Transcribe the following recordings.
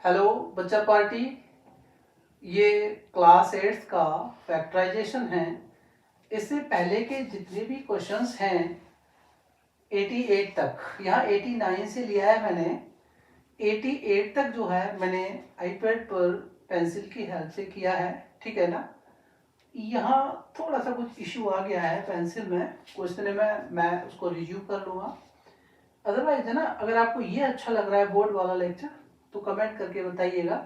Hello बच्चा party, ये class 8 का फैक्टराइजेशन है। इससे पहले के जितने भी क्वेश्चंस हैं 88 तक, यहाँ 89 से लिया है मैंने। 88 तक जो है मैंने आईपैड पर पेंसिल की हेल्प से किया है, ठीक है ना। यहाँ थोड़ा सा कुछ इशू आ गया है पेंसिल में, कुछ दिन में मैं उसको रिव्यू कर लूँगा। अदरवाइज है ना, अगर आपको ये अच्छा लग रहा है बोर्ड वाला लेक्चर तो कमेंट करके बताइएगा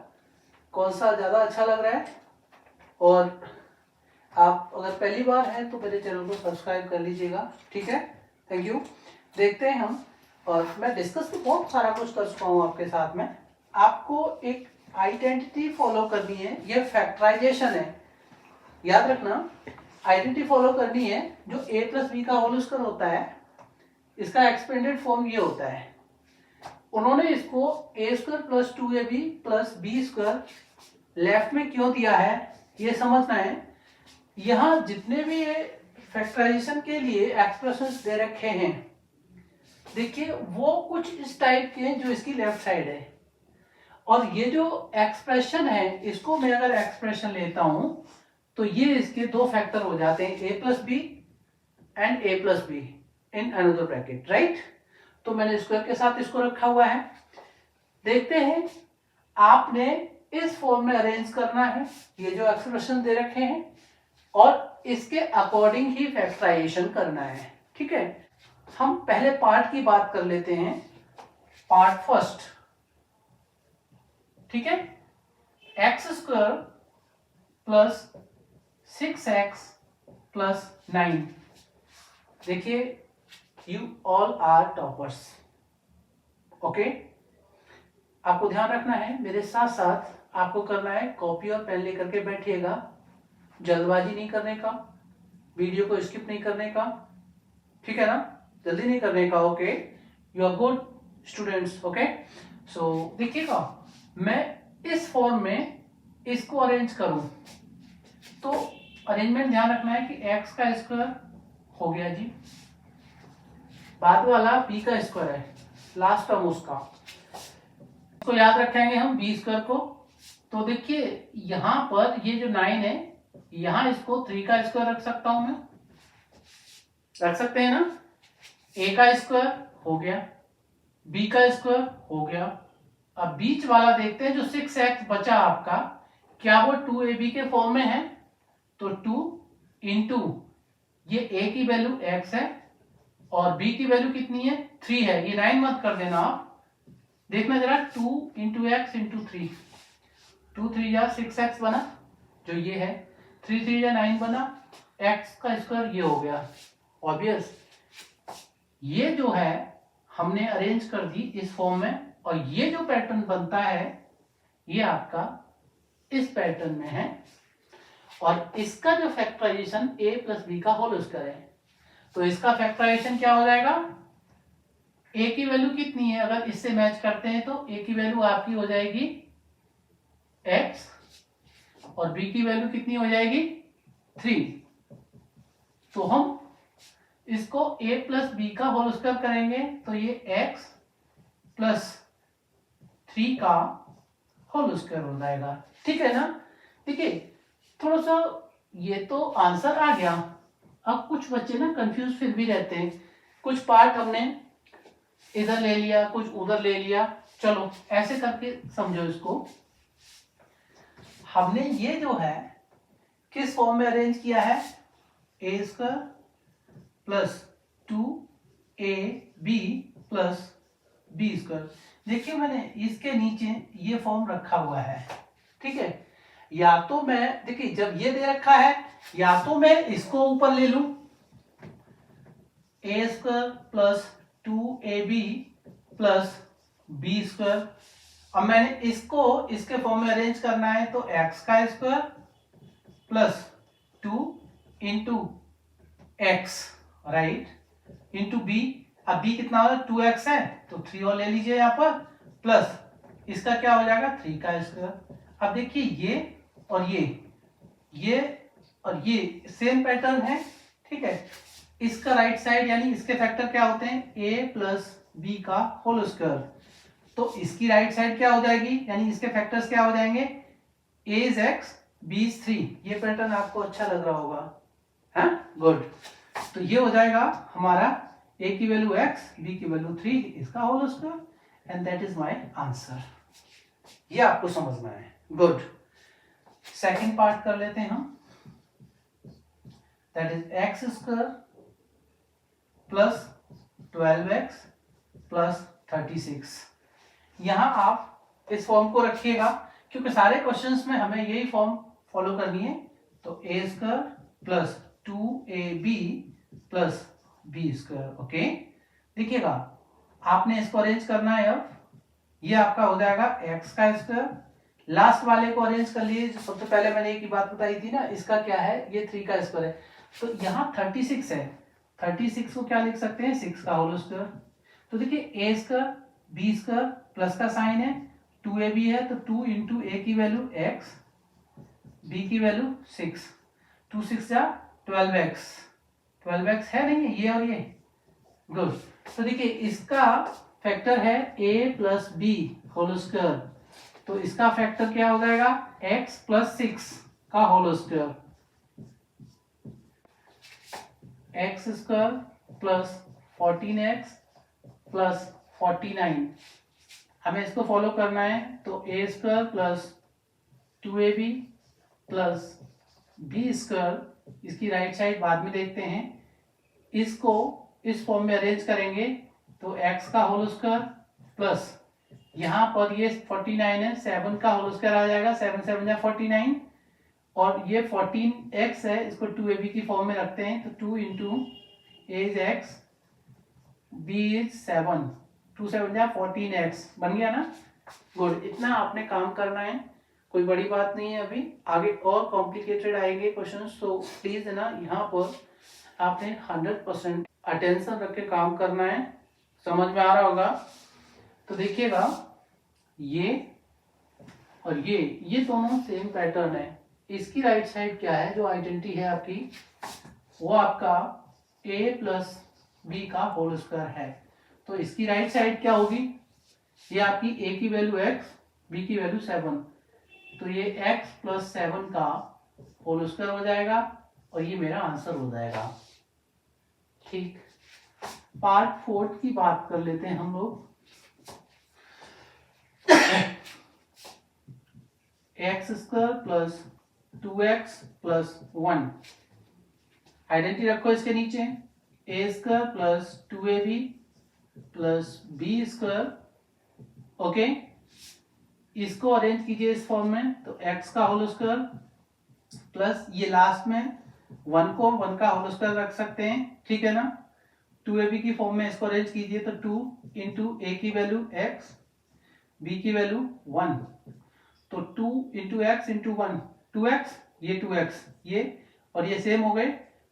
कौन सा ज़्यादा अच्छा लग रहा है। और आप अगर पहली बार हैं तो मेरे चैनल को सब्सक्राइब कर लीजिएगा, ठीक है। Thank you. देखते हैं हम। और मैं डिस्कस तो बहुत सारा कुछ कर चुका हूँ आपके साथ में। आपको एक आइडेंटिटी फॉलो करनी है, ये फैक्टराइजेशन है, याद रखना। आइडेंटिटी फॉलो करनी है। जो a+b का होल स्क्वायर होता है, इसका एक्सपेंडेड फॉर्म ये होता है। उन्होंने इसको a² + 2ab + b² लेफ्ट में क्यों दिया है ये समझना है। यहां जितने भी फैक्टराइजेशन के लिए एक्सप्रेशंस दे रखे हैं, देखिए वो कुछ इस टाइप के हैं जो इसकी लेफ्ट साइड है। और ये जो एक्सप्रेशन है, इसको मैं अगर एक्सप्रेशन लेता हूं तो ये इसके दो फैक्टर हो जाते हैं, a+b and a+b in another bracket, right. तो मैंने स्क्वायर के साथ इसको रखा हुआ है। देखते हैं, आपने इस फॉर्म में अरेंज करना है ये जो एक्सप्रेशन दे रखे हैं, और इसके अकॉर्डिंग ही फैक्टराइजेशन करना है, ठीक है। हम पहले पार्ट की बात कर लेते हैं, पार्ट फर्स्ट, ठीक है। x² + 6x + 9। देखिए, you all are toppers, okay. आपको ध्यान रखना है, मेरे साथ साथ आपको करना है, कॉपी और पेन लेकर के बैठिएगा। जल्दबाजी नहीं करने का, वीडियो को स्किप नहीं करने का, ठीक है ना, जल्दी नहीं करने का, okay. You are good students, okay. So देखिएगा, मैं इस फॉर्म में इसको अरेंज करूं तो अरेंजमेंट ध्यान रखना है कि x² हो गया जी, बाद वाला b² है, लास्ट टर्म उसका, इसको याद रखेंगे हम b² को। तो देखिए यहां पर ये जो 9 है, यहां इसको 3² रख सकता हूं मैं, रख सकते हैं ना। a² हो गया, b² हो गया। अब बीच वाला देखते हैं, जो 6x बचा आपका, क्या वो 2ab के फॉर्म में है? तो 2 इंटू ये a की वैल्यू x है और b की वैल्यू कितनी है? 3 है। ये 9 मत कर देना आप, देखना जरा, 2 इंटू x इंटू 3, 2 3 जा 6x बना, जो ये है, 3 3 जा 9 बना, x² ये हो गया। ऑब्वियस, ये जो है हमने अरेंज कर दी इस फॉर्म में, और ये जो पैटर्न बनता है ये आपका इस पैटर्न में है। और इसका जो फैक्टराइजेशन a + b का होल स्क्वायर है, तो इसका फैक्टराइजेशन क्या हो जाएगा? a की वैल्यू कितनी है, अगर इससे मैच करते हैं तो a की वैल्यू आपकी हो जाएगी x, और b की वैल्यू कितनी हो जाएगी? 3। तो हम इसको a + b का होल स्क्वायर करेंगे तो ये x + 3 का होल स्क्वायर हो जाएगा, ठीक है ना। देखिए थोड़ा सा ये तो आंसर आ गया। अब कुछ बच्चे ना कंफ्यूज फिर भी रहते हैं, कुछ पार्ट हमने इधर ले लिया, कुछ उधर ले लिया, चलो ऐसे करके समझो इसको। हमने ये जो है किस फॉर्म में अरेंज किया है? a² + 2ab + b²। देखिए मैंने इसके नीचे ये फॉर्म रखा हुआ है, ठीक है। या तो मैं, देखिए जब ये दे रखा है, या तो मैं इसको ऊपर ले लूं, a² + 2ab + b²। अब मैंने इसको इसके फॉर्म में अरेंज करना है तो x² + 2 into x, right, into b। अब b कितना हो रहा है? 2x है, तो 3 और ले लीजिए यहाँ पर, प्लस इसका क्या हो जाएगा? 3²। अब देखिए ये और ये और ये सेम पैटर्न है, ठीक है। इसका राइट साइड यानी इसके फैक्टर क्या होते हैं? a + b का होल स्क्वायर। तो इसकी राइट साइड क्या हो जाएगी, यानी इसके फैक्टर्स क्या हो जाएंगे, a is x, b is 3। ये पैटर्न आपको अच्छा लग रहा होगा, है गुड। तो ये हो जाएगा हमारा a की वैल्यू x, b की वैल्यू 3, इसका whole square, and that is my answer. ये आपको समझना है, गुड। सेकंड पार्ट कर लेते हैं हम, that is x square plus 12x plus 36। यहां आप इस फॉर्म को रखिएगा क्योंकि सारे क्वेश्चंस में हमें यही फॉर्म फॉलो करनी है। तो a square plus 2ab plus b square, okay. देखिएगा आपने इसको अरेंज करना है। अब ये आपका हो जाएगा x का स्क्वायर, लास्ट वाले को अरेंज कर लिए। सबसे पहले मैंने एक ही बात बताई थी ना, इसका क्या है, ये 3 का स्क्वायर है। तो यहाँ 36 है, 36 को क्या लिख सकते हैं, 6 का होल स्क्वायर। तो देखिए a square b square plus का साइन है, 2ab है, तो 2 इंटू ए की वैल्यू x, b की वैल्यू 6, 2 6 जा 12x, 12x है नहीं, ये और ये, गुड। तो देखिए इसका फैक्टर है a plus b whole square, तो इसका फैक्टर क्या हो जाएगा, x प्लस 6 का whole square, x square plus 14x plus 49। हमें इसको फॉलो करना है। तो a square plus 2ab plus b square, इसकी राइट साइड बाद में देखते हैं। इसको इस फॉर्म में अरेंज करेंगे तो x का होल स्क्वायर प्लस यहाँ पर ये 49 है, 7 का होल स्क्वायर आ जाएगा, 7 7 जा 49, और ये 14x है, इसको 2ab की फॉर्म में रखते हैं। तो 2 into a is x, b is 7, 2 7 जा 14x बन गया ना, गुड। इतना आपने काम करना है, कोई बड़ी बात नहीं है। अभी आगे और कॉम्प्लिकेटेड आएंगे क्वेश्चंस, तो प्लीज है ना यहाँ पर आपने 100% अटेंशन रख के काम करना है। समझ में आ रहा होगा। तो देखिएगा ये और ये दोनों सेम पैटर्न है। इसकी राइट साइड क्या है, जो आइडेंटिटी है आपकी, वो आपका a प्लस बी का होल स्क्वायर है। तो इसकी राइट साइड क्या होगी, ये आपकी a की वैल्यू x, b की वैल्यू 7, तो ये x प्लस 7 का होल स्क्वायर हो जाएगा, और ये मेरा आंसर हो जाएगा। ठीक, पार्ट 4 की बात कर लेते हैं हम लोग। X square plus 2x plus 1, identity रखो इसके नीचे, a square plus 2ab plus b square, okay. इसको अरेंज कीजिए इस फॉर्म में। तो x का होल स्क्वायर प्लस ये लास्ट में 1 को 1 का होल स्क्वायर रख सकते हैं, ठीक है ना। 2ab की फॉर्म में इसको अरेंज कीजिए, तो 2 इंटू ए की वैल्यू x, b की वैल्यू 1, तो 2 इंटू एक्स इंटू 1, 2x, ये 2x, ये और ये सेम हो गए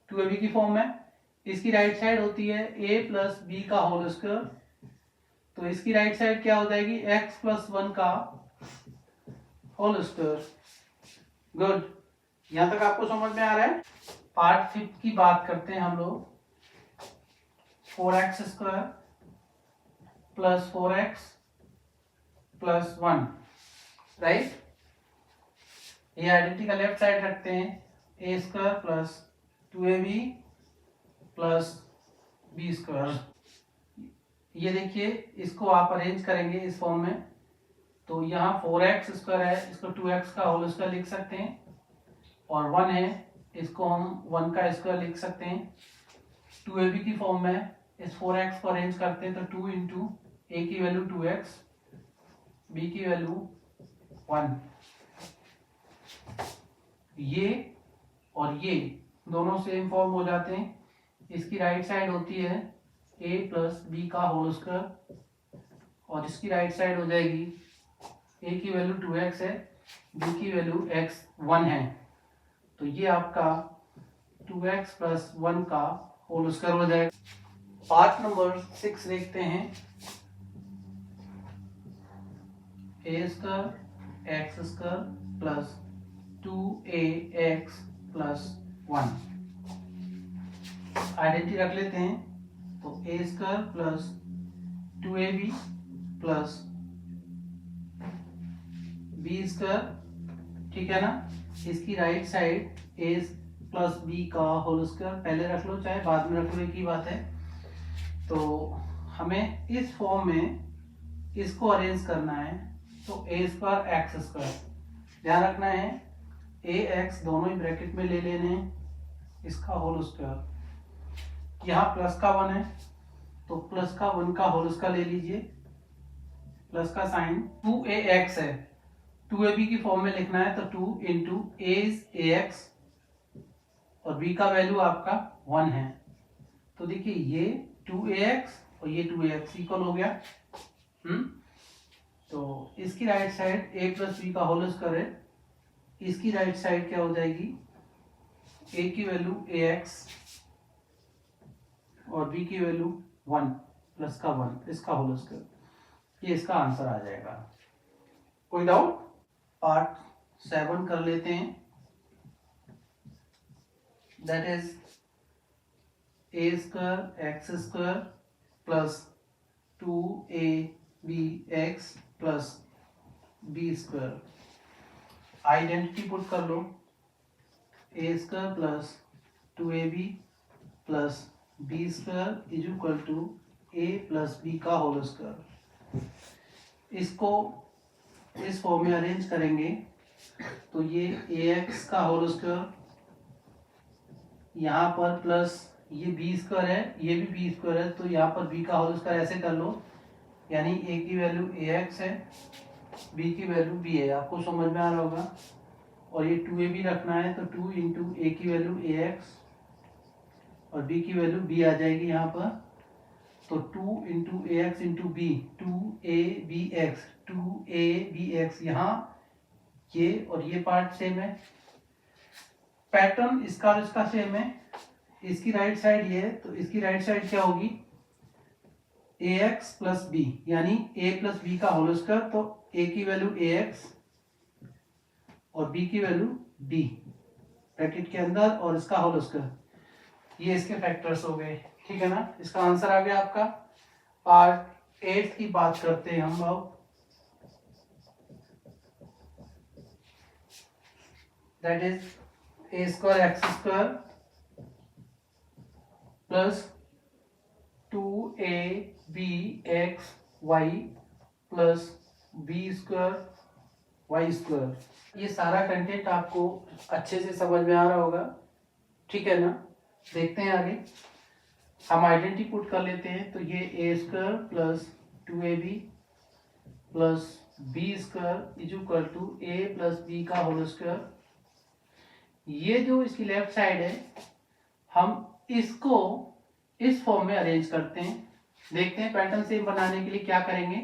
2ab की फॉर्म में। इसकी राइट साइड होती है a प्लस बी का होल स्क्वायर, तो इसकी राइट साइड क्या हो जाएगी, x प्लस 1 का होल स्क्वायर, गुड। यहां तक आपको समझ में आ रहा है। पार्ट 5 की बात करते हैं हम लोग। 4x square plus 4x plus 1, right. ये आइडेंटिटी का लेफ्ट साइड रखते हैं, a square plus 2ab plus b square. ये देखिए इसको आप अरेंज करेंगे इस फॉर्म में, तो यहाँ 4x स्क्वायर है, इसको 2x का होल स्क्वायर लिख सकते हैं, और 1 है, इसको हम 1 का स्क्वायर लिख सकते हैं। 2ab की फॉर्म में इस 4x को अरेंज करते हैं, तो 2 इंटू ए की वैल्यू 2x, b की वैल्यू 1, ये और ये दोनों सेम फॉर्म हो जाते हैं। इसकी राइट साइड होती है a प्लस बी का होल स्क्वायर, और इसकी राइट साइड हो जाएगी a की वैल्यू 2x है, b की वैल्यू x 1 है, तो ये आपका 2x प्लस 1 का होल स्क्वायर हो जाएगा। पार्ट नंबर 6 देखते हैं। a square x square plus 2ax plus 1, identity रख लेते हैं। तो a square plus 2ab plus b square, ठीक है ना। इसकी right side a plus b का होल स्क्वायर, पहले रख लो चाहे बाद में रख लो, एक ही बात है। तो हमें इस फॉर्म में इसको अरेंज करना है, तो ए स्क्वायर एक्स स्क्वायर, ध्यान रखना है ए एक्स दोनों ही ब्रैकेट में ले लेने हैं, इसका होल स्क्वायर, यहाँ प्लस का 1 है तो प्लस का 1 का होल स्क्वायर ले लीजिए, प्लस का साइन, 2ax है, 2ab की फॉर्म में लिखना है तो 2 इंटू ax और b का वैल्यू आपका 1 है। तो देखिए ये 2ax और ये 2ax इक्वल हो गया। तो इसकी right side a plus b का होल स्क्वायर है, इसकी राइट साइड क्या हो जाएगी, a की वैल्यू ax और b की वैल्यू 1 प्लस का 1 इसका होल स्क्वायर, ये इसका आंसर आ जाएगा। कोई डाउट? पार्ट 7 कर लेते हैं, that is a square x square plus 2abx plus b square. Identity put कर लो, a square plus 2ab plus b square is equal to a plus b का होल स्क्वायर। इसको इस फॉर्म में arrange करेंगे तो ये ax का होल स्क्वायर, यहाँ पर प्लस ये बी स्क्वायर है, ये भी बी स्क्वायर है, तो यहाँ पर b का होल स्क्वायर ऐसे कर लो, यानी a की वैल्यू ax है, b की वैल्यू b है, आपको समझ में आ रहा होगा। और ये 2ab रखना है तो 2 इंटू ए की वैल्यू ax और b की वैल्यू b आ जाएगी यहाँ पर, तो 2 into ax into b, 2abx, यहाँ ये और ये पार्ट सेम है, पैटर्न इसका और इसका सेम है। इसकी राइट साइड ये है तो इसकी राइट साइड क्या होगी, ax प्लस b, यानी a प्लस b का होल स्क्वायर, तो a की वैल्यू ax और b की वैल्यू b ब्रैकेट के अंदर और इसका होल स्क्वायर, ये इसके फैक्टर्स हो गए, ठीक है ना। इसका आंसर आ गया आपका। पार्ट 8 की बात करते हैं हम लोग, that is a square x square plus 2abx y plus b square y square. ये सारा कंटेंट आपको अच्छे से समझ में आ रहा होगा, ठीक है ना। देखते हैं आगे, हम आइडेंटिटी पुट कर लेते हैं, तो ये a square plus 2ab plus b square is equal to a plus b का होल स्क्वायर। ये जो इसकी लेफ्ट साइड है, हम इसको इस फॉर्म में अरेंज करते हैं। देखते हैं पैटर्न सेम बनाने के लिए क्या करेंगे।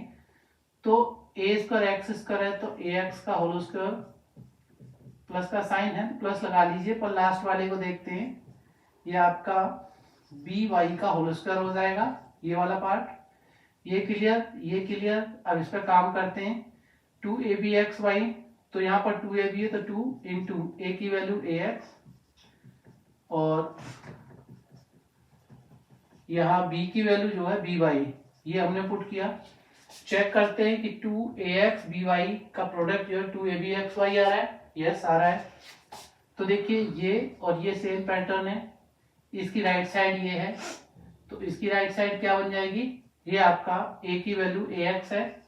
तो ए स्क्वायर एक्स स्क्वायर है तो ए एक्स का होल स्क्वायर, प्लस का साइन है प्लस लगा लीजिए, पर लास्ट वाले को देखते हैं, ये आपका बी वाई का होल स्क्वायर हो जाएगा, ये वाला पार्ट। ये क्लियर, ये क्लियर। अब इस पर काम करते हैं, 2abxy, तो यहाँ पर 2ab है तो 2 इंटू ए की वैल्यू ax और यहाँ b की वैल्यू जो है by, ये हमने पुट किया। चेक करते हैं कि 2ax by का प्रोडक्ट जो है 2abxy आ रहा है, यस आ रहा है। तो देखिए ये और ये सेम पैटर्न है, इसकी राइट साइड ये है, तो इसकी राइट साइड क्या बन जाएगी, ये आपका a की वैल्यू ax है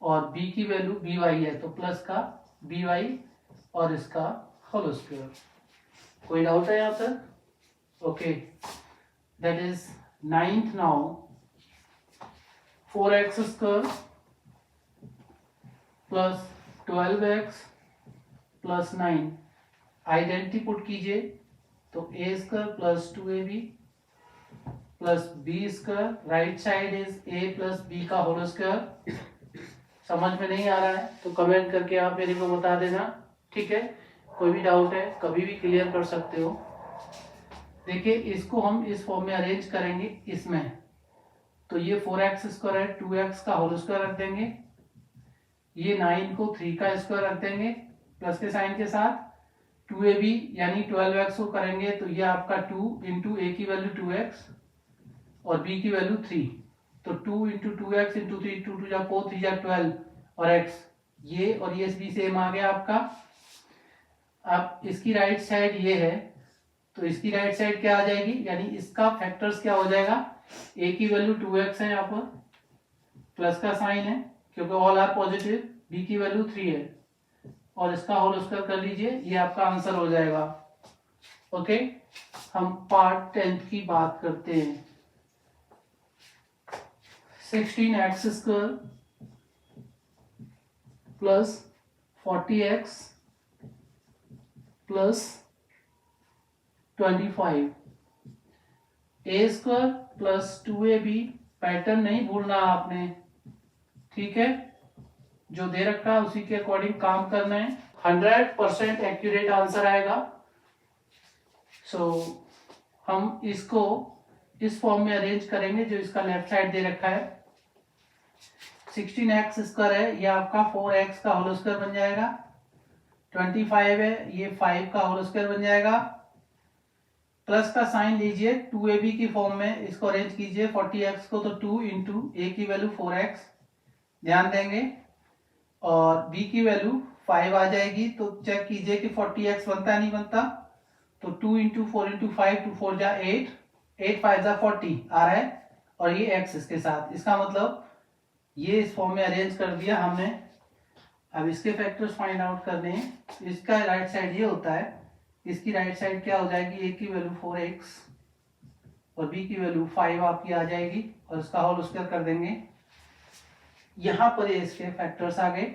और b की वैल्यू by है, तो प्लस का by और इसका होल स्क्वायर। कोई डाउट है यहाँ पर? Okay, that is 9th now. 4x square plus 12x plus 9, identity put कीजिए, तो a square plus 2ab plus b square, right side is a plus b का होल स्क्वायर। समझ में नहीं आ रहा है तो कमेंट करके आप मेरे को बता देना, ठीक है। कोई भी डाउट है कभी भी क्लियर कर सकते हो। देखिए इसको हम इस फॉर्म में अरेंज करेंगे इसमें, तो ये 4x स्क्वायर है, 2x का होल स्क्वायर रख देंगे, ये 9 को 3 का स्क्वायर रख देंगे प्लस के साइन के साथ, 2ab यानी 12x को करेंगे तो ये आपका 2 इंटू ए की वैल्यू 2x और b की वैल्यू 3, तो 2 इंटू 2x इंटू 3, 2 2 जा 4 3 जा 12 और x ये और ये भी सेम आ गया आपका। अब इसकी राइट साइड ये है, तो इसकी राइट साइड क्या आ जाएगी, यानी इसका फैक्टर्स क्या हो जाएगा, a की वैल्यू 2x है, यहाँ पर प्लस का साइन है क्योंकि ऑल आर पॉजिटिव, b की वैल्यू 3 है और इसका होल स्क्वायर कर लीजिए, ये आपका आंसर हो जाएगा। ओके, हम पार्ट 10 की बात करते हैं। 16x square plus 40x plus 25 ए स्क्वायर प्लस 2ab, पैटर्न नहीं भूलना आपने, ठीक है, जो दे रखा है उसी के अकॉर्डिंग काम करना है। 100% एक्यूरेट आंसर आएगा। सो हम इसको इस फॉर्म में अरेंज करेंगे जो इसका लेफ्ट साइड दे रखा है। 16x स्क्वायर है, ये आपका 4x का होल स्क्वायर बन जाएगा। 25 है, ये 5 का होल स्क्वायर बन जाएगा। प्लस का साइन लीजिए, 2ab की फॉर्म में इसको अरेंज कीजिए। 40x को तो 2 इंटू a की वैल्यू 4x ध्यान देंगे और b की वैल्यू 5 आ जाएगी। तो चेक कीजिए कि 40x बनता है नहीं बनता, तो 2 इंटू 4 इंटू 5, 2 4 जा 8, 8 5 जा 40 आ रहा है और ये x इसके साथ, इसका मतलब ये इस फॉर्म में अरेंज कर दिया हमने। अब इसके फैक्टर्स फाइंड आउट करने हैं। इसका राइट साइड ये होता है, इसकी राइट साइड क्या हो जाएगी, a की वैल्यू 4x और b की वैल्यू 5 आपकी आ जाएगी और इसका होल स्क्वायर कर देंगे। यहां पर ये इसके फैक्टर्स आ गए,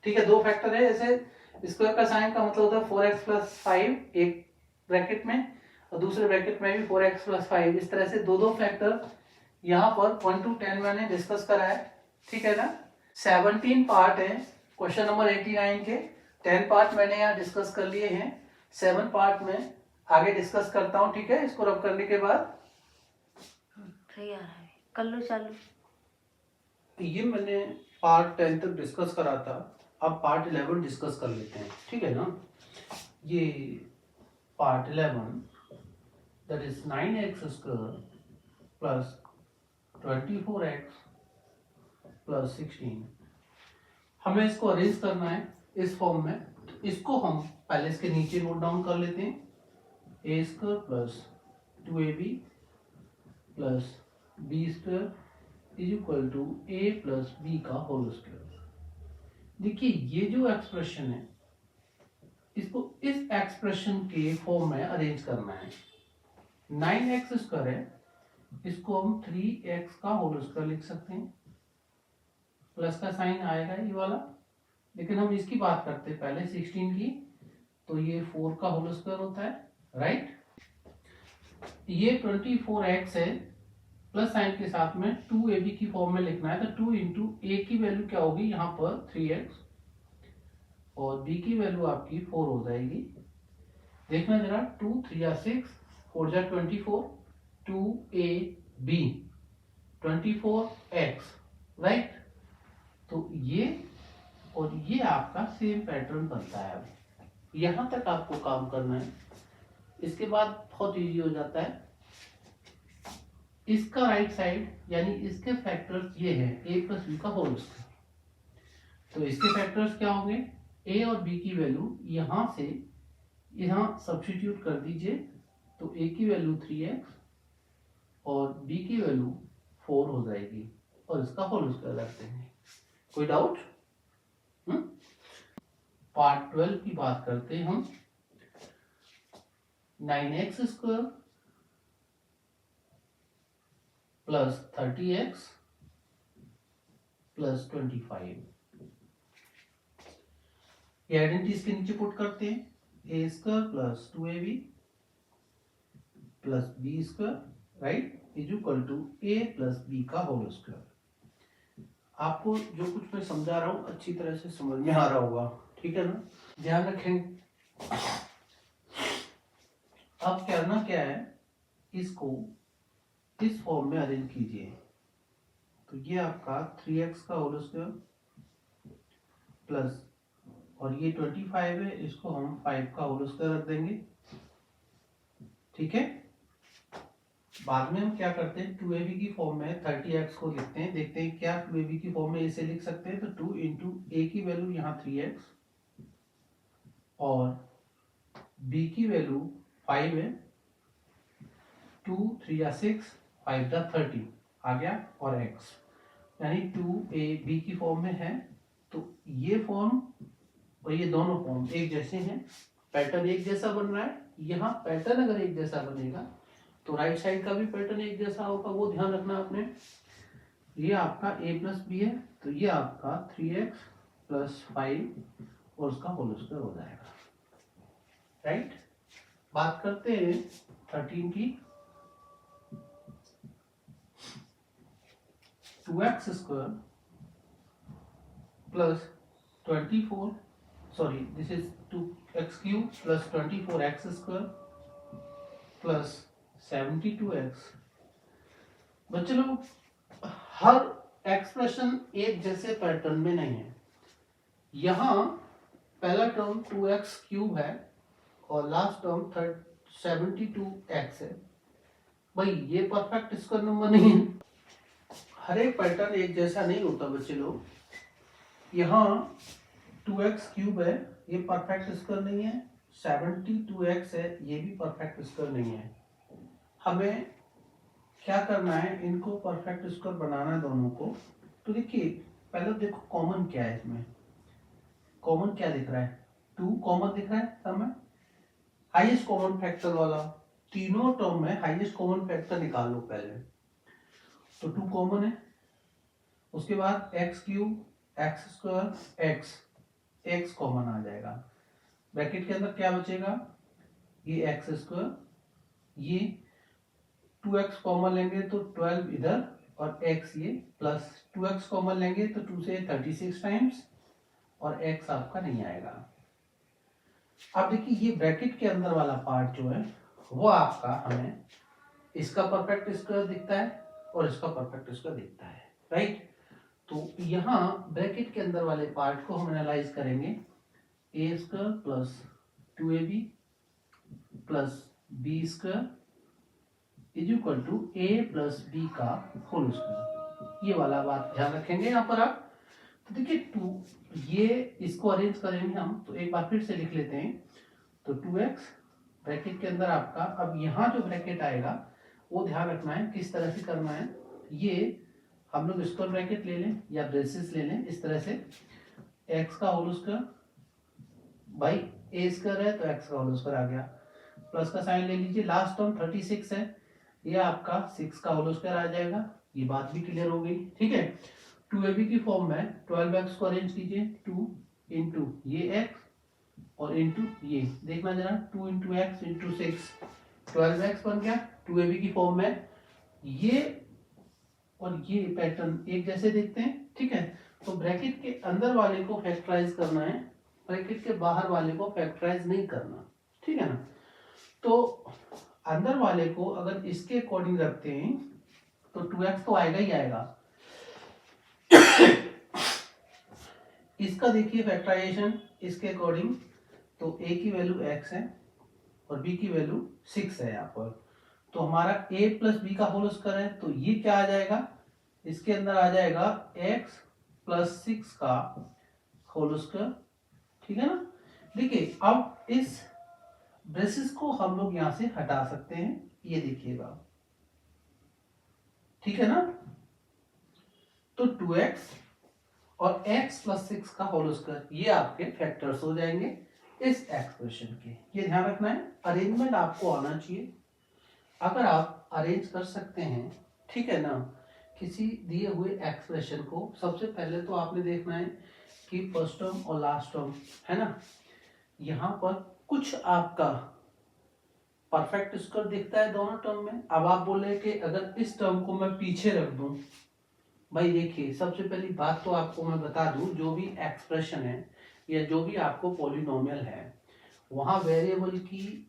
ठीक है, दो फैक्टर है। ऐसे स्क्वायर का साइन का मतलब होता है 4x प्लस 5 एक ब्रैकेट में और दूसरे ब्रैकेट में भी 4x प्लस 5, इस तरह से दो दो फैक्टर यहाँ पर 1 to 10 मैंने डिस्कस करा है, ठीक है ना। 17 पार्ट है क्वेश्चन नंबर 89 के, 10 पार्ट मैंने यहाँ डिस्कस कर लिए हैं, 7 पार्ट में आगे डिस्कस करता हूँ, ठीक है। इसको रब करने के बाद कर लो चालू। ये मैंने पार्ट 10 तक डिस्कस करा था, अब पार्ट 11 डिस्कस कर लेते हैं, ठीक है ना। ये part 11 that is 9x square plus 24x plus 16, हमें इसको अरेंज करना है इस फॉर्म में। तो इसको हम पहले इसके नीचे नोट डाउन कर लेते हैं, a square plus 2ab plus b square is equal to a plus b का होल स्क्वायर। देखिए ये जो एक्सप्रेशन है इसको इस एक्सप्रेशन के फॉर्म में अरेंज करना है। 9x स्क्वायर है, इसको हम 3x का होल स्क्वायर लिख सकते हैं, प्लस का साइन आएगा ये वाला, लेकिन हम इसकी बात करते हैं पहले 16 की, तो ये 4 का होल स्क्वायर होता है, राइट। ये 24x है, प्लस साइन के साथ में 2ab की फॉर्म में लिखना है, तो 2 इंटू a की वैल्यू क्या होगी यहाँ पर 3x और b की वैल्यू आपकी 4 हो जाएगी। देखना जरा, 2 3 जा 6, 4 जा 24, 2ab 24x, राइट। तो ये और ये आपका सेम पैटर्न बनता है। अब यहां तक आपको काम करना है, इसके बाद बहुत इजी हो जाता है। इसका राइट साइड यानी इसके फैक्टर्स ये है a प्लस बी का होल स्क्वायर, तो इसके फैक्टर्स क्या होंगे, a और b की वैल्यू यहां से यहां सब्स्टिट्यूट कर दीजिए, तो a की वैल्यू 3x और b की वैल्यू 4 हो जाएगी और इसका होल स्क्वायर रख देंगे। कोई डाउट? पार्ट 12 की बात करते हैं हम। 9x square plus 30x plus 25, ये आइडेंटिटी इसके नीचे पुट करते हैं, a square plus 2ab plus b square, right, is equal to a plus b का होल स्क्वायर। आपको जो कुछ मैं समझा रहा हूं अच्छी तरह से समझ में आ रहा होगा, ठीक है ना, ध्यान रखें। अब करना क्या है, इसको इस फॉर्म में अरेंज कीजिए, तो ये आपका 3x का होल स्क्वायर प्लस और ये 25 है, इसको हम 5 का होल स्क्वायर रख देंगे, ठीक है। बाद में हम क्या करते हैं, 2ab की फॉर्म में 30x को लिखते हैं, देखते हैं क्या 2ab की फॉर्म में इसे लिख सकते हैं, तो 2 इंटू a a की वैल्यू यहाँ 3x और b की वैल्यू 5 है, 2 3 या 6, 5 जा 30 आ गया, और x यानी 2ab की फॉर्म में है। तो ये फॉर्म और ये दोनों फॉर्म एक जैसे हैं, पैटर्न एक जैसा बन रहा है। यहाँ पैटर्न अगर एक जैसा बनेगा तो राइट साइड का भी पैटर्न एक जैसा होगा, वो ध्यान रखना आपने। ये आपका a प्लस बी है, तो ये आपका 3x प्लस 5 और उसका होल स्क्वायर हो जाएगा, राइट। बात करते हैं 13 की। 2x square plus 24, sorry this is 2x cube plus 24x square plus 72x। बच्चे लोग, हर एक्सप्रेशन एक जैसे पैटर्न में नहीं है। यहां पहला टर्म 2x क्यूब है और लास्ट टर्म 72x है। भाई ये परफेक्ट स्क्वायर नंबर नहीं है। हर एक पैटर्न एक जैसा नहीं होता बच्चे लोग। यहाँ 2x क्यूब है, ये परफेक्ट स्क्वायर नहीं है। 72x है, ये भी परफेक्ट स्क्वायर नहीं है। हमें क्या करना है, इनको परफेक्ट स्क्वायर बनाना है दोनों को। तो देखिए पहले देखो कॉमन क्या है इसमें। कॉमन क्या दिख रहा है, 2 कॉमन दिख रहा है सब में। हाईएस्ट कॉमन फैक्टर वाला, तीनों टर्म में हाईएस्ट कॉमन फैक्टर निकाल लो पहले। तो 2 कॉमन है, उसके बाद x cube x square x common आ जाएगा। ब्रैकेट के अंदर क्या बचेगा, ये एक्स स्क्वायर, ये 2x कॉमन लेंगे तो 12 इधर और x ये, प्लस 2x कॉमन लेंगे तो 2 से 36 टाइम्स और x आपका नहीं आएगा। अब देखिए ये ब्रैकेट के अंदर वाला पार्ट जो है वो आपका हमें इसका परफेक्ट स्क्वायर दिखता है और इसका परफेक्ट स्क्वायर दिखता है, राइट। तो यहाँ ब्रैकेट के अंदर वाले पार्ट को हम एनालाइज करेंगे। a square plus 2ab plus b square is equal to a plus b का होल स्क्वायर। ये वाला बात ध्यान रखेंगे यहाँ पर आप। तो देखिए 2, ये इसको अरेंज करेंगे हम, तो एक बार फिर से लिख लेते हैं। तो 2x ब्रैकेट के अंदर आपका, अब यहाँ जो ब्रैकेट आएगा वो ध्यान रखना है किस तरह से करना है। ये हम लोग स्क्वायर ब्रैकेट ले लें या ब्रेसेस ले लें इस तरह से। x का होल स्क्वायर, भाई a स्क्वायर है तो x का होल स्क्वायर आ गया, प्लस का साइन ले लीजिए। लास्ट टर्म 36 है, ये आपका 6 का होल स्क्वायर आ जाएगा। ये बात भी क्लियर हो गई, ठीक है। 2ab की फॉर्म में 12x को अरेंज कीजिए, 2 इंटू ये x और इंटू ये, देखना जरा 2 इंटू एक्स इंटू 6, 12x बन गया 2ab की फॉर्म में। ये और ये पैटर्न एक जैसे दिखते हैं, ठीक है। तो ब्रैकेट के अंदर वाले को फैक्टराइज करना है, ब्रैकेट के बाहर वाले को फैक्टराइज नहीं करना, ठीक है ना। तो अंदर वाले को अगर इसके अकॉर्डिंग रखते हैं तो 2x तो आएगा ही आएगा। इसका देखिए फैक्टराइजेशन इसके अकॉर्डिंग, तो a की वैल्यू x है और b की वैल्यू 6 है यहाँ पर। तो हमारा a प्लस बी का होल स्क्वायर है, तो ये क्या आ जाएगा, इसके अंदर आ जाएगा x प्लस 6 का होल स्क्वायर, ठीक है ना। देखिए अब इस ब्रेसेस को हम लोग यहां से हटा सकते हैं, ये देखिएगा, ठीक है ना। तो 2x और x प्लस 6 का होल स्क्वायर ये आपके फैक्टर्स हो जाएंगे इस एक्सप्रेशन के। ये ध्यान रखना है, अरेंजमेंट आपको आना चाहिए। अगर आप अरेंज कर सकते हैं, ठीक है ना, किसी दिए हुए एक्सप्रेशन को, सबसे पहले तो आपने देखना है कि फर्स्ट टर्म और लास्ट टर्म है ना, यहाँ पर कुछ आपका परफेक्ट स्क्वायर दिखता है दोनों टर्म में। अब आप बोले कि अगर इस टर्म को मैं पीछे रख दूं, भाई देखिए सबसे पहली बात तो आपको मैं बता दूं, जो भी एक्सप्रेशन है या जो भी आपको पॉलिनोमियल है, वहां वेरिएबल की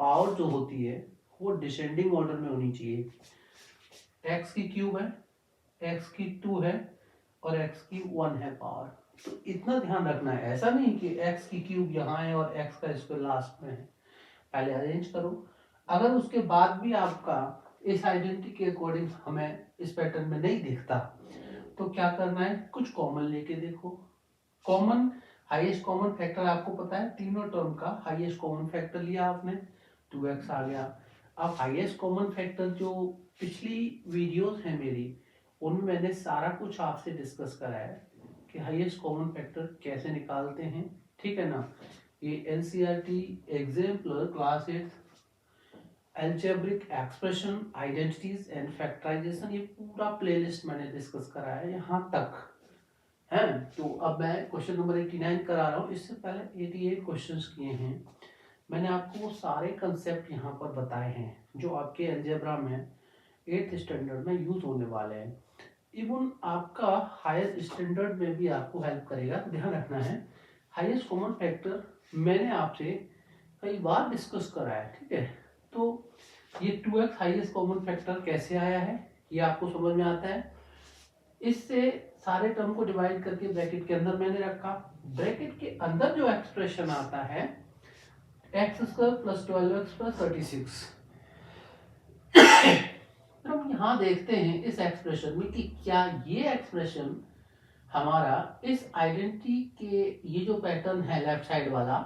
पावर जो होती है वो डिसेंडिंग ऑर्डर में होनी चाहिए। x की क्यूब है, x की 2 है और x की 1 है पावर। तो इतना ध्यान रखना है, ऐसा नहीं कि x की क्यूब यहाँ है और x का स्क्वायर लास्ट में है। पहले अरेंज करो, अगर उसके बाद भी आपका इस आइडेंटिटी के अकॉर्डिंग हमें इस पैटर्न में नहीं दिखता तो क्या करना है, कुछ कॉमन लेके देखो। कॉमन हाईएस्ट कॉमन फैक्टर आपको पता है, तीनों टर्म का हाईएस्ट कॉमन फैक्टर लिया आपने, 2x आ गया। अब हाईएस्ट कॉमन फैक्टर जो पिछली वीडियोस हैं मेरी, उनमें मैंने सारा कुछ आपसे डिस्कस करा है कि हाईएस्ट कॉमन फैक्टर कैसे निकालते हैं, ठीक है ना। ये NCERT exemplar class 8 algebraic expression identities and factorisation, ये पूरा प्लेलिस्ट मैंने डिस्कस करा है यहाँ तक है। तो अब मैं क्वेश्चन नंबर 89 करा रहा हूँ। इससे पहले 88 क्वेश्चंस किए हैं मैंने, आपको वो सारे कंसेप्ट यहाँ पर बताए हैं जो आपके अलजेब्रा में 8th स्टैंडर्ड में यूज होने वाले हैं। इवन आपका हायर स्टैंडर्ड में भी आपको हेल्प करेगा। ध्यान रखना है, हाईएस्ट कॉमन फैक्टर मैंने आपसे कई बार डिस्कस करा है, ठीक है। तो ये 2x हाईएस्ट कॉमन फैक्टर कैसे आया है ये आपको समझ में आता है। इससे सारे टर्म को डिवाइड करके ब्रैकेट के अंदर मैंने रखा, ब्रैकेट के अंदर जो एक्सप्रेशन आता है x² + 12x + 36। हम यहाँ देखते हैं इस एक्सप्रेशन में कि क्या ये एक्सप्रेशन हमारा इस आइडेंटिटी के ये जो पैटर्न है लेफ्ट साइड वाला,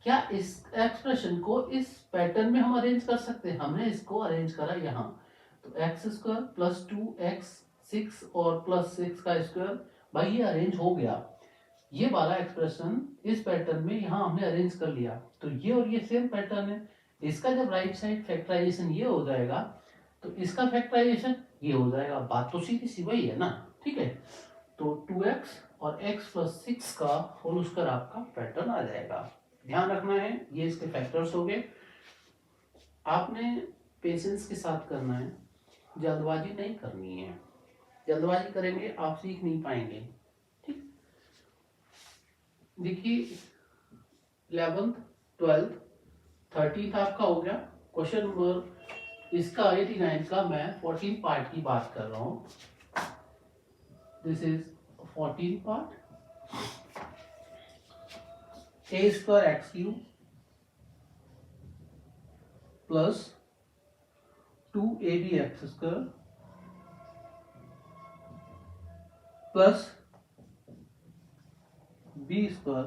क्या इस एक्सप्रेशन को इस पैटर्न में हम अरेंज कर सकते हैं। हमने इसको अरेंज करा यहाँ, तो x² + 2x 6 और +6 का स्क्वायर, भाई ये अरेंज हो गया। ये वाला एक्सप्रेशन इस पैटर्न में यहाँ हमने अरेंज कर लिया, तो ये और ये सेम पैटर्न है। इसका जब राइट साइड फैक्टराइजेशन ये हो जाएगा तो इसका फैक्टराइजेशन ये हो जाएगा। बात तो सीधी सी वही है ना, ठीक है। तो 2x और x + 6 का होल स्क्वायर आपका पैटर्न आ जाएगा। ध्यान रखना है, ये इसके फैक्टर्स हो गए। आपने पेशेंस के साथ करना है, जल्दबाजी नहीं करनी है। जल्दबाजी करेंगे आप सीख नहीं पाएंगे, ठीक। देखिए 11th 12th 13th आपका हो गया। क्वेश्चन नंबर इसका 89 का मैं 14 पार्ट की बात कर रहा हूं। This is 14 part. a² x³ + 2ab x² + b²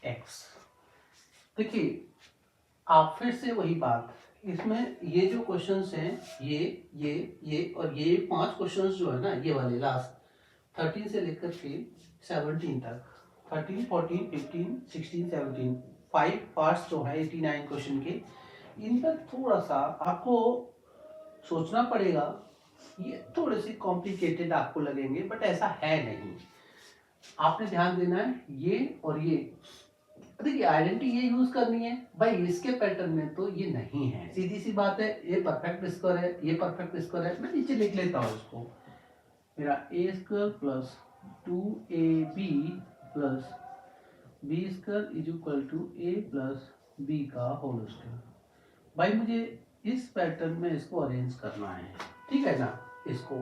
x। देखिए आप फिर से वही बात, इसमें ये जो क्वेश्चंस हैं ये और ये 5 क्वेश्चंस जो है ना, ये वाले लास्ट 13 से लेकर के 17 तक, 13 14 15 16 17 5 पार्ट्स जो है 89 क्वेश्चन के, इन पर थोड़ा सा आपको सोचना पड़ेगा। ये थोड़े से कॉम्प्लिकेटेड आपको लगेंगे बट ऐसा है नहीं। आपने ध्यान देना है ये और ये, देखिए आइडेंटिटी ये यूज करनी है भाई, इसके पैटर्न में तो ये नहीं है, सीधी सी बात है। ये परफेक्ट स्क्वायर है, ये परफेक्ट स्क्वायर है। मैं नीचे लिख लेता हूँ इसको, मेरा a² + 2ab + b² = a + b का होल स्क्वायर। भाई मुझे इस पैटर्न में इसको अरेंज करना है, ठीक है ना। इसको,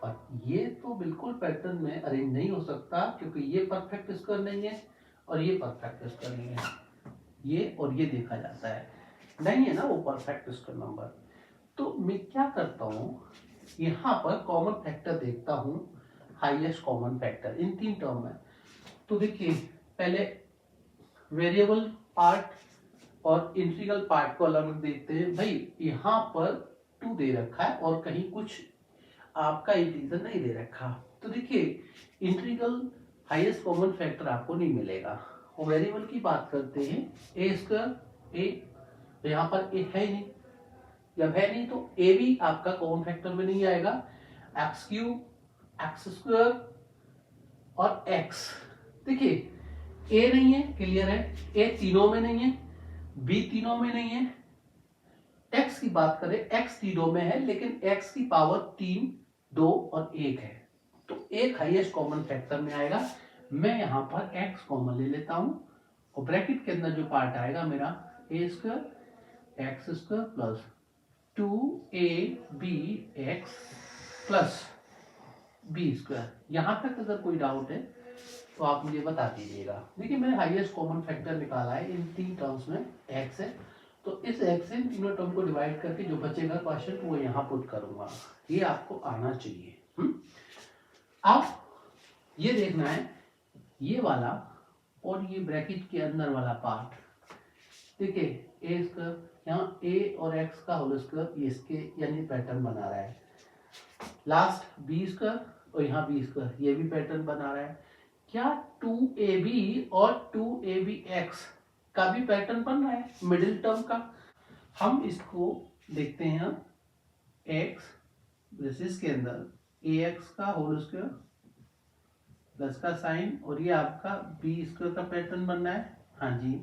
और ये तो बिल्कुल पैटर्न में अरेंज नहीं हो सकता क्योंकि ये परफेक्ट स्क्वायर नहीं है और ये परफेक्ट स्क्वायर नहीं है। ये और ये देखा जाता है, नहीं है ना वो परफेक्ट स्क्वायर नंबर। तो मैं क्या करता हूँ, यहाँ पर कॉमन फैक्टर देखता हूँ, highest common factor in 3 term में। तो देखिए पहले वेरिएबल पार्ट और इंटीग्रल पार्ट को अलग देखते हैं। भाई यहाँ पर 2 दे रखा है और कहीं कुछ आपका इंटीजर नहीं दे रखा, तो देखिए इंटीग्रल हाईएस्ट कॉमन फैक्टर आपको नहीं मिलेगा। और वेरिएबल की बात करते हैं, a² a, तो यहाँ पर a है ही नहीं, जब है नहीं तो a भी आपका कॉमन फैक्टर में नहीं आएगा। x³ x² और x, देखिए a नहीं है, क्लियर है, a तीनों में नहीं है, b तीनों में नहीं है। x की बात करें, x तीनों में है लेकिन x की पावर 3 2 और 1 है, तो एक हाईएस्ट कॉमन फैक्टर में आएगा। मैं यहाँ पर x कॉमन ले लेता हूँ और ब्रैकेट के अंदर जो पार्ट आएगा मेरा a² x² + 2abx + b²। यहाँ तक अगर कोई डाउट है तो आप मुझे बता दीजिएगा। देखिए मैंने हाईएस्ट कॉमन फैक्टर निकाला है इन 3 टर्म्स में, x है, तो इस x से तीनों टर्म को डिवाइड करके जो बचेगा क्वेश्चन वो यहाँ पुट करूंगा। ये आपको आना चाहिए। अब ये देखना है ये वाला और ये ब्रैकेट के अंदर वाला पार्ट, देखिए ए स्क्वायर, यहाँ ए और एक्स का होल स्क्वायर, ये इसके यानी पैटर्न बना रहा है। लास्ट बी स्क्वायर और यहाँ बी स्क्वायर, ये भी पैटर्न बना रहा है। क्या 2ab और 2abx का भी पैटर्न बन रहा है मिडिल टर्म का? हम इसको देखते हैं, x ब्रेसिस के अंदर ax का होल स्क्वायर प्लस का साइन, और ये आपका बी स्क्वायर का पैटर्न बनना है। हाँ जी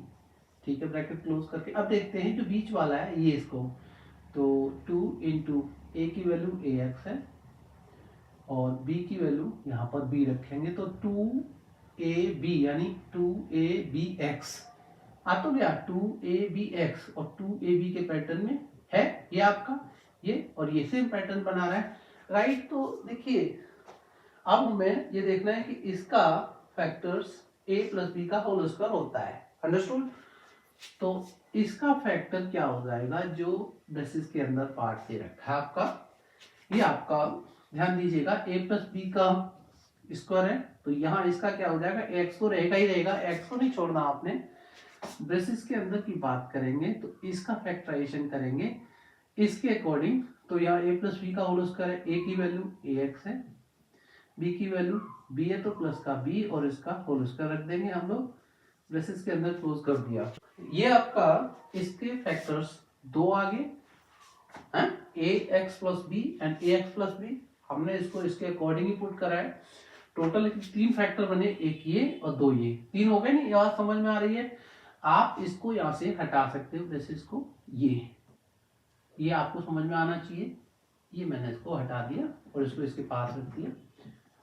ठीक है, ब्रैकेट क्लोज करके अब देखते हैं जो बीच वाला है ये इसको, तो 2 इंटू ए की वैल्यू ax है और b की वैल्यू यहाँ पर b रखेंगे, तो 2ab यानी 2abx आ तो गया। 2abx और 2ab के पैटर्न में है ये आपका, ये और ये सेम पैटर्न बना रहा है, राइट। तो देखिए अब हमें ये देखना है कि इसका फैक्टर्स a प्लस बी का होल स्क्वायर होता है, अंडरस्टूड। तो इसका फैक्टर क्या हो जाएगा, जो बेसिस के अंदर पार्ट दे रखा है आपका, ये आपका ध्यान दीजिएगा a प्लस बी का स्क्वायर है, तो यहाँ इसका क्या हो जाएगा, x तो रहेगा ही रहेगा, x को नहीं छोड़ना आपने। ब्रेसिस के अंदर की बात करेंगे तो इसका फैक्टराइजेशन करेंगे इसके अकॉर्डिंग, तो यहाँ a प्लस बी का होल स्क्वायर है, a की वैल्यू ax है, b की वैल्यू b है तो प्लस का b और इसका होल स्क्वायर रख देंगे हम लोग, ब्रेसिस के अंदर क्लोज कर दिया। ये आपका इसके फैक्टर्स दो आगे हैं, ax plus b and ax plus b, हमने इसको इसके अकॉर्डिंग ही पुट करा है। टोटल 3 फैक्टर बने, एक ये और 2 ये, 3 हो गए नहीं, ये बात समझ में आ रही है। आप इसको यहाँ से हटा सकते हो, ब्रेसिस को, ये आपको समझ में आना चाहिए, ये मैंने इसको हटा दिया और इसको इसके पास रख दिया,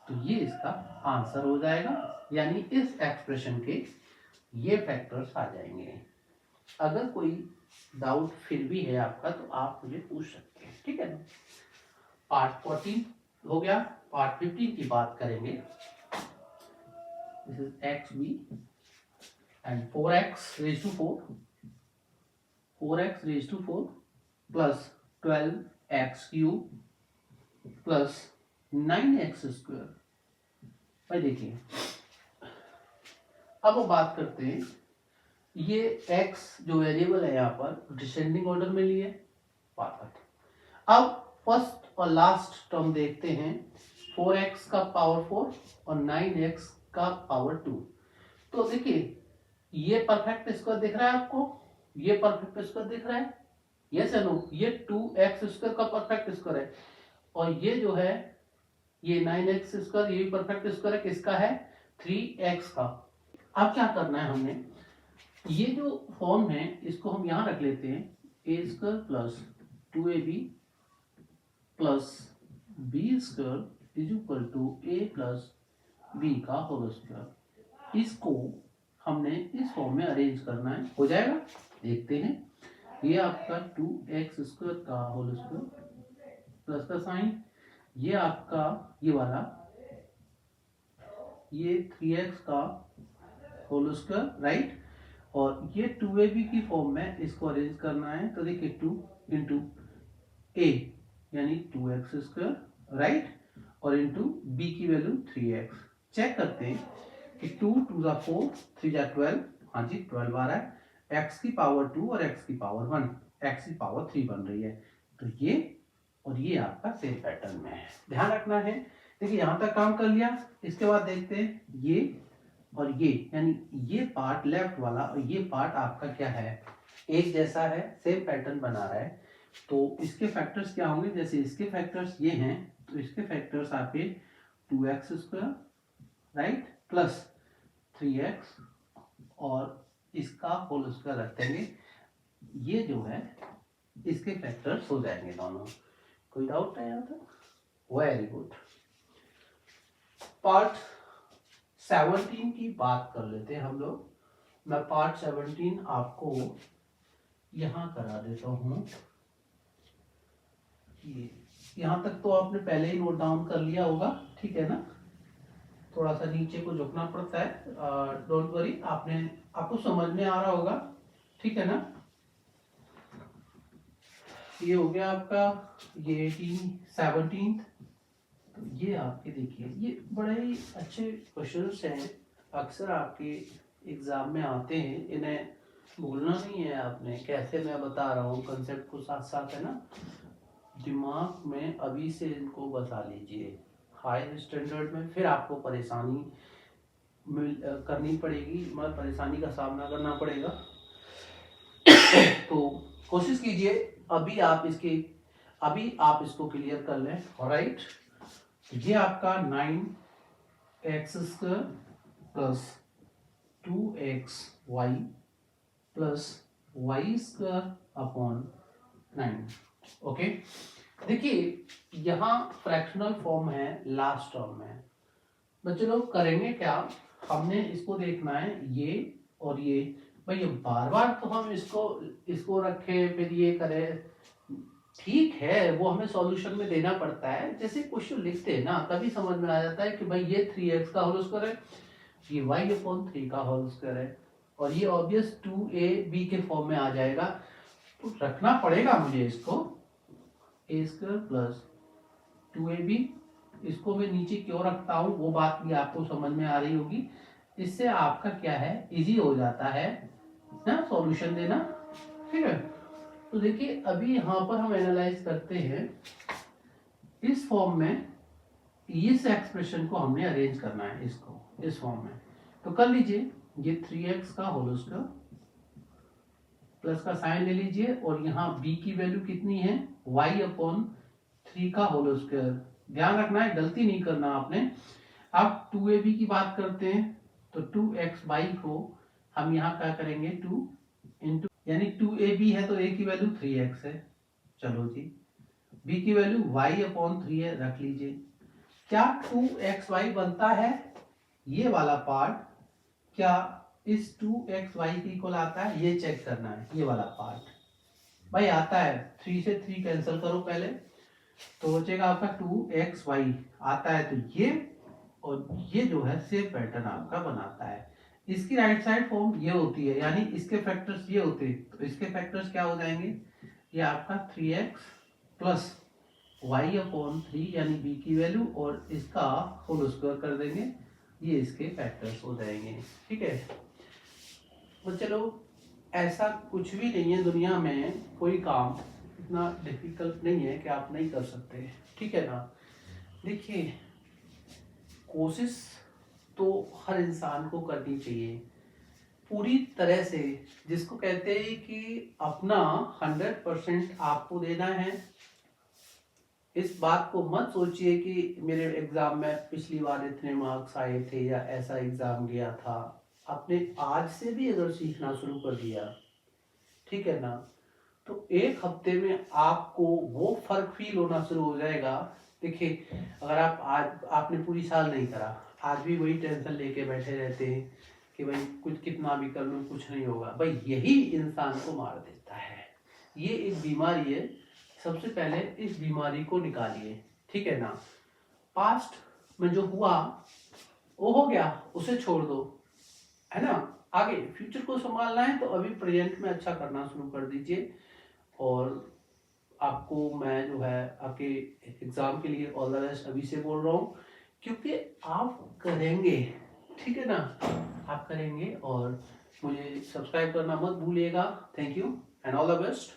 तो ये इसका आंसर हो जाएगा, यानी इस एक्सप्रेशन के ये फैक्टर्स आ जाएंगे। अगर कोई डाउट फिर भी है आपका तो आप मुझे पूछ सकते हैं, ठीक है ना। पार्ट 14 हो गया, पार्ट 15 की बात करेंगे। This is x b and 4x raise to 4x raise to 4 plus 12x cube plus 9x square. भाई देखिए अब वो बात करते हैं, ये x जो वेरिएबल है यहाँ पर डिसेंडिंग ऑर्डर में लिए, परफेक्ट। अब फर्स्ट और लास्ट टर्म देखते हैं, 4x का पावर 4 और 9x का पावर 2। तो देखिए ये परफेक्ट स्क्वायर दिख रहा है आपको, ये परफेक्ट स्क्वायर दिख रहा है, यस या नो, ये 2x स्क्वायर का परफेक्ट स्क्वायर है, और ये जो है ये 9x स्क्वायर, ये भी परफेक्ट स्क्वायर है, किसका है, 3x का। अब क्या करना है हमने, ये जो फॉर्म है इसको हम यहां रख लेते हैं, a square plus 2ab plus b square is equal to a plus b का होल स्क्वायर। इसको हमने इस फॉर्म में अरेंज करना है, हो जाएगा, देखते हैं। ये आपका 2x स्क्वायर का होल स्क्वायर प्लस का साइन, ये आपका ये वाला ये 3x का होल स्क्वायर, राइट, और ये 2ab की फॉर्म में इसको अरेंज करना है, तो देखिए 2 इंटू a यानी 2x स्क्वायर, राइट, और इंटू b की वैल्यू 3x। चेक करते हैं कि 2 2 जा 4 3 जा 12, हाँ जी 12 आ रहा है, x की पावर 2 और x की पावर 1, x की पावर 3 बन रही है, तो ये और ये आपका सेम पैटर्न में है, ध्यान रखना है। देखिए यहां तक काम कर लिया, इसके बाद देखते हैं ये और ये, यानी ये पार्ट लेफ्ट वाला और ये पार्ट आपका क्या है, एक जैसा है, सेम पैटर्न बना रहा है, तो इसके फैक्टर्स क्या होंगे, जैसे इसके फैक्टर्स ये हैं तो इसके फैक्टर्स आपके 2x square, right, plus 3x और इसका होल स्क्वायर रख देंगे, ये जो है इसके फैक्टर्स हो जाएंगे दोनों। कोई डाउट है यहाँ तक? Very good. पार्ट 17 की बात कर लेते हैं हम लोग। मैं पार्ट 17 आपको यहां करा देता हूं, यहां तक तो आपने पहले ही नोट डाउन कर लिया होगा, ठीक है ना। थोड़ा सा नीचे को झुकना पड़ता है, डोंट वरी, आपको समझ में आ रहा होगा, ठीक है ना। ये हो गया आपका ये 17, तो ये आपके देखिए ये बड़े ही अच्छे क्वेश्चंस हैं, अक्सर आपके एग्ज़ाम में आते हैं, इन्हें भूलना नहीं है आपने। कैसे मैं बता रहा हूँ कंसेप्ट को साथ साथ, है ना, दिमाग में अभी से इनको बसा लीजिए। हाई स्टैंडर्ड में फिर आपको परेशानी करनी पड़ेगी, मतलब परेशानी का सामना करना पड़ेगा। तो कोशिश कीजिए अभी आप इसको क्लियर कर लें। ऑलराइट, ये आपका 9x² plus 2xy plus y² upon 9। Okay, देखिए यहाँ फ्रैक्शनल फॉर्म है, लास्ट टर्म में। बच्चे लोग करेंगे क्या, हमने इसको देखना है ये और ये। भाई ये बार बार तो हम इसको रखें फिर ये करें, ठीक है, वो हमें सॉल्यूशन में देना पड़ता है। जैसे क्वेश्चन लिखते हैं ना, तभी समझ में आ जाता है कि भाई ये 3x का होल स्क्वायर है, ये y/3 का होल स्क्वायर है, और ये ऑब्वियस 2ab के फॉर्म में आ जाएगा। तो रखना पड़ेगा मुझे इसको a² प्लस 2ab। इसको मैं नीचे क्यों रखता हूँ वो बात भी आपको समझ में आ रही होगी। इससे आपका क्या है, इजी हो जाता है ना सॉल्यूशन देना। ठीक है, तो देखिए अभी यहाँ पर हम एनालाइज करते हैं इस फॉर्म में। इस एक्सप्रेशन को हमने अरेंज करना है, इसको इस फॉर्म में। तो कर लीजिए, ये 3x का होल स्क्वायर प्लस का साइन ले लीजिए, और यहाँ b की वैल्यू कितनी है, y/3 का होल स्क्वायर। ध्यान रखना है, गलती नहीं करना आपने। अब 2ab की बात करते हैं, तो 2xy को हम यहाँ क्या करेंगे, 2 इंटू, यानी 2ab है तो a की वैल्यू 3x है। चलो जी, b की वैल्यू y/3 है, रख लीजिए। क्या 2xy बनता है, ये वाला पार्ट क्या इस 2xy के इक्वल आता है, ये चेक करना है। ये वाला पार्ट भाई आता है, 3 से 3 कैंसिल करो पहले, तो बचेगा आपका 2xy आता है। तो ये और ये जो है सेम पैटर्न आपका बनाता है। इसकी राइट साइड फॉर्म ये होती है, यानी इसके फैक्टर्स ये होते हैं, तो इसके फैक्टर्स क्या हो जाएंगे, ये आपका 3x प्लस y/3 यानी b की वैल्यू, और इसका होल स्क्वायर कर देंगे, ये इसके फैक्टर्स हो जाएंगे। ठीक है, तो चलो, ऐसा कुछ भी नहीं है दुनिया में, कोई काम इतना डिफिकल्ट नहीं है कि आप नहीं कर सकते। ठीक है ना। देखिए, कोशिश तो हर इंसान को करनी चाहिए पूरी तरह से, जिसको कहते हैं कि अपना 100% आपको देना है। इस बात को मत सोचिए कि मेरे एग्जाम में पिछली बार इतने मार्क्स आए थे या ऐसा एग्जाम गया था। आपने आज से भी अगर सीखना शुरू कर दिया, ठीक है ना, तो एक हफ्ते में आपको वो फर्क फील होना शुरू हो जाएगा। देखिए, अगर आज आपने पूरी साल नहीं करा, आज भी वही टेंशन लेके बैठे रहते हैं कि भाई कुछ कितना भी कर लूँ कुछ नहीं होगा, भाई यही इंसान को मार देता है। ये एक बीमारी है, सबसे पहले इस बीमारी को निकालिए। ठीक है ना। पास्ट में जो हुआ वो हो गया, उसे छोड़ दो, है ना। आगे फ्यूचर को संभालना है तो अभी प्रेजेंट में अच्छा करना शुरू कर दीजिए। और आपको मैं जो है आपके एग्जाम के लिए ऑल द बेस्ट अभी से बोल रहा हूँ, क्योंकि आप करेंगे। ठीक है ना, आप करेंगे। और मुझे सब्सक्राइब करना मत भूलिएगा। Thank you and all the best.